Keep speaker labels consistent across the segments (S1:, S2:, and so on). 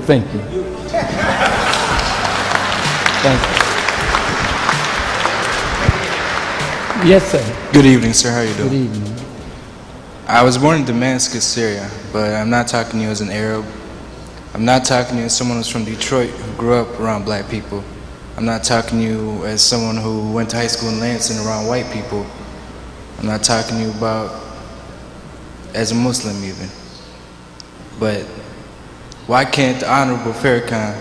S1: Thank you. Thank you. Yes, sir.
S2: Good evening, sir. How are you doing?
S1: Good evening.
S2: I was born in Damascus, Syria, but I'm not talking to you as an Arab. I'm not talking to you as someone who's from Detroit who grew up around black people. I'm not talking to you as someone who went to high school in Lansing around white people. I'm not talking to you about as a Muslim even. But why can't the Honorable Farrakhan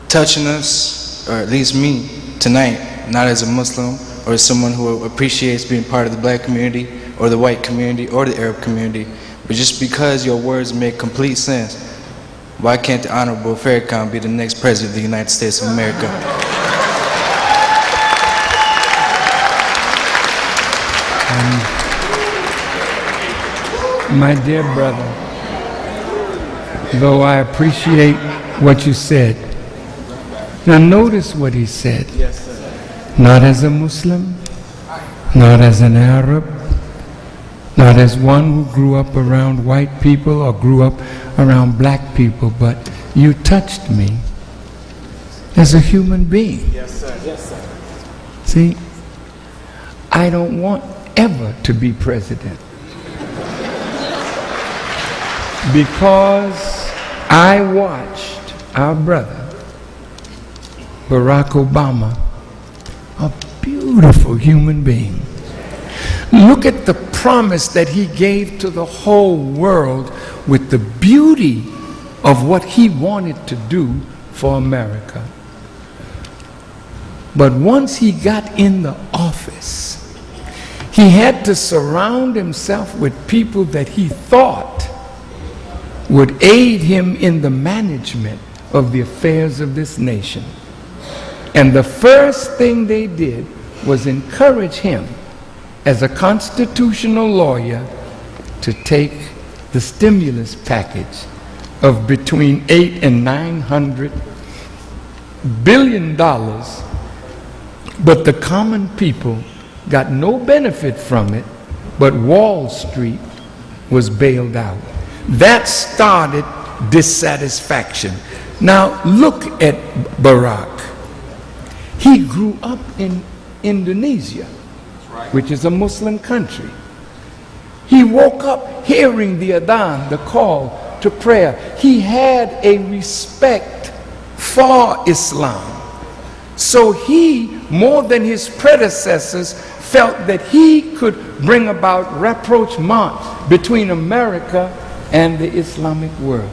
S2: touching us, or at least me, tonight, not as a Muslim or as someone who appreciates being part of the black community or the white community or the Arab community, but just because your words make complete sense, why can't the Honorable Farrakhan be the next President of the United States of America?
S1: My dear brother, though I appreciate what you said, now notice what he said.
S2: Yes, sir.
S1: Not as a Muslim, not as an Arab, not as one who grew up around white people or grew up around black people, but you touched me as a human being.
S2: Yes, sir. Yes, sir.
S1: See, I don't want ever to be president because I watched our brother, Barack Obama, a beautiful human being. Look at the promise that he gave to the whole world with the beauty of what he wanted to do for America. But once he got in the office, he had to surround himself with people that he thought would aid him in the management of the affairs of this nation. And the first thing they did was encourage him as a constitutional lawyer to take the stimulus package of between $800 and $900 billion, but the common people got no benefit from it, but Wall Street was bailed out. That started dissatisfaction. Now look at Barack. He grew up in Indonesia, which is a Muslim country. He woke up hearing the adhan, the call to prayer. He had a respect for Islam. So he, more than his predecessors, felt that he could bring about rapprochement between America and the Islamic world.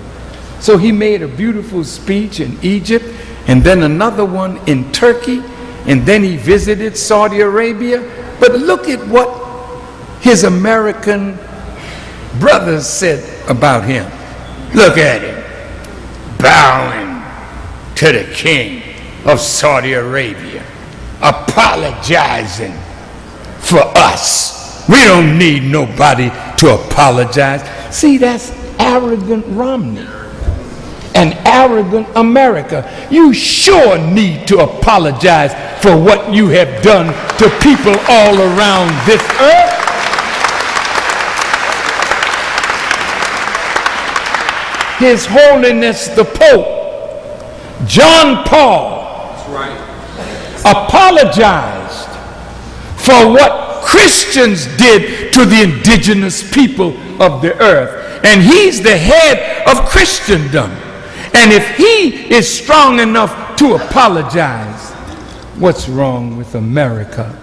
S1: So he made a beautiful speech in Egypt, and then another one in Turkey, and then he visited Saudi Arabia. But look at what his American brothers said about him. Look at him, bowing to the king of Saudi Arabia, apologizing for us. We don't need nobody to apologize. See, that's arrogant Romney and arrogant America. You sure need to apologize for what you have done to people all around this earth. His Holiness the Pope, John Paul, apologized for what Christians did to the indigenous people of the earth. And he's the head of Christendom. And if he is strong enough to apologize, what's wrong with America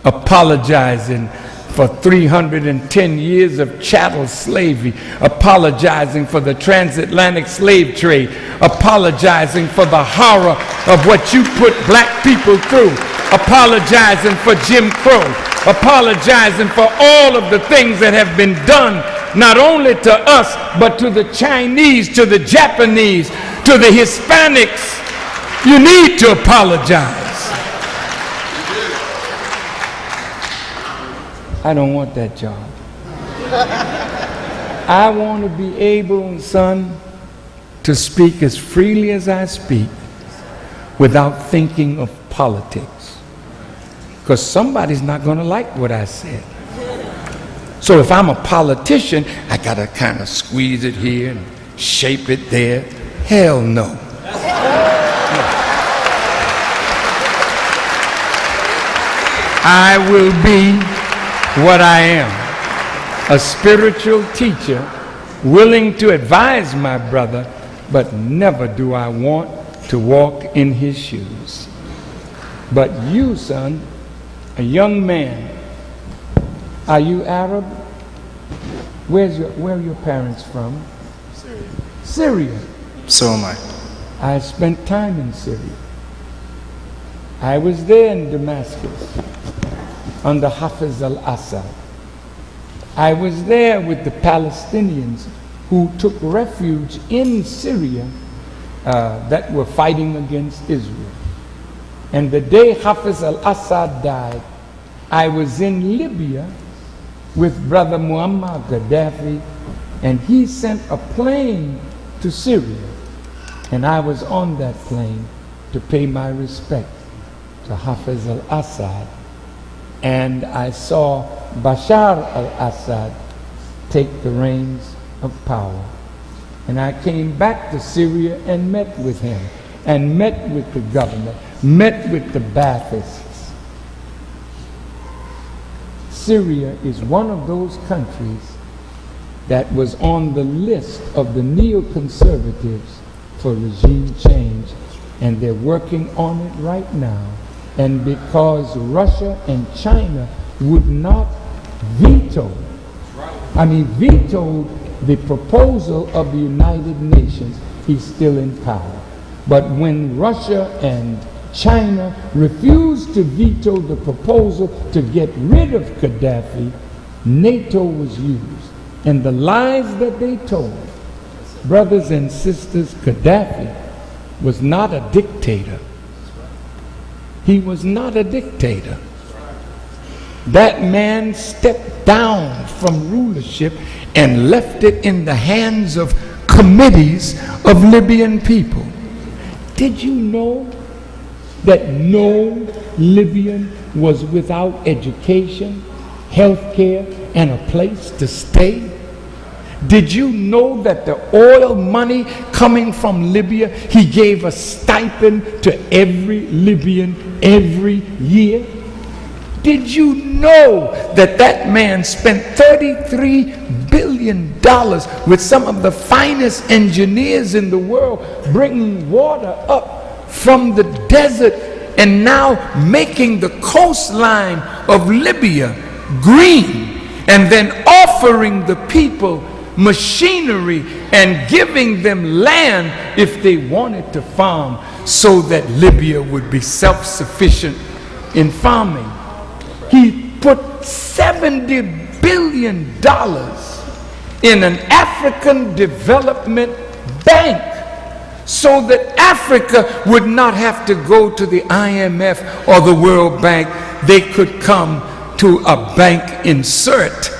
S1: apologizing for 310 years of chattel slavery, apologizing for the transatlantic slave trade, apologizing for the horror of what you put black people through, apologizing for Jim Crow, apologizing for all of the things that have been done not only to us but to the Chinese, to the Japanese, to the Hispanics. You need to apologize. I don't want that job. I want to be able, son, to speak as freely as I speak without thinking of politics. Because somebody's not going to like what I said. So if I'm a politician, I got to kind of squeeze it here and shape it there. Hell no. I will be what I am, a spiritual teacher, willing to advise my brother, but never do I want to walk in his shoes. But you, son, a young man, are you Arab? Where are your parents from?
S2: Syria.
S1: Syria.
S2: So am I.
S1: I spent time in Syria. I was there in Damascus under Hafiz al-Assad. I was there with the Palestinians who took refuge in Syria that were fighting against Israel. And the day Hafiz al-Assad died, I was in Libya with brother Muammar Gaddafi, and he sent a plane to Syria. And I was on that plane to pay my respect to Hafiz al-Assad. And I saw Bashar al-Assad take the reins of power. And I came back to Syria and met with him, and met with the government, met with the Baathists. Syria is one of those countries that was on the list of the neoconservatives for regime change, and they're working on it right now. And because Russia and China would not vetoed the proposal of the United Nations, he's still in power. But when Russia and China refused to veto the proposal to get rid of Gaddafi, NATO was used. And the lies that they told, brothers and sisters, Gaddafi was not a dictator. He was not a dictator. That man stepped down from rulership and left it in the hands of committees of Libyan people. Did you know that no Libyan was without education, health care, and a place to stay? Did you know that the oil money coming from Libya, he gave a stipend to every Libyan every year? Did you know that that man spent $33 billion with some of the finest engineers in the world bringing water up from the desert and now making the coastline of Libya green, and then offering the people machinery and giving them land if they wanted to farm, so that Libya would be self-sufficient in farming? He put $70 billion in an African development bank so that Africa would not have to go to the IMF or the World Bank. They could come to a bank insert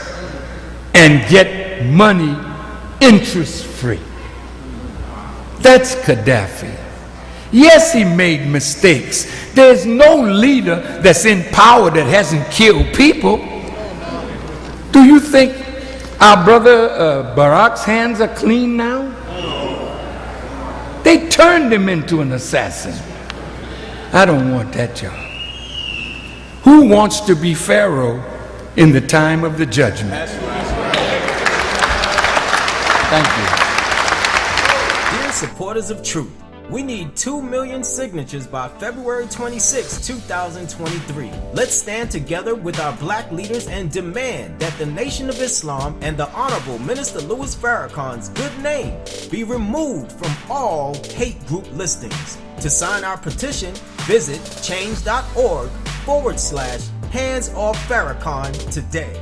S1: and get money interest-free. That's Gaddafi. Yes, he made mistakes. There's no leader that's in power that hasn't killed people. Do you think our brother Barack's hands are clean now? They turned him into an assassin. I don't want that job. Who wants to be Pharaoh in the time of the judgment? Thank you.
S3: Dear supporters of truth, we need 2 million signatures by February 26, 2023. Let's stand together with our black leaders and demand that the Nation of Islam and the Honorable Minister Louis Farrakhan's good name be removed from all hate group listings. To sign our petition, visit change.org/hands off Farrakhan today.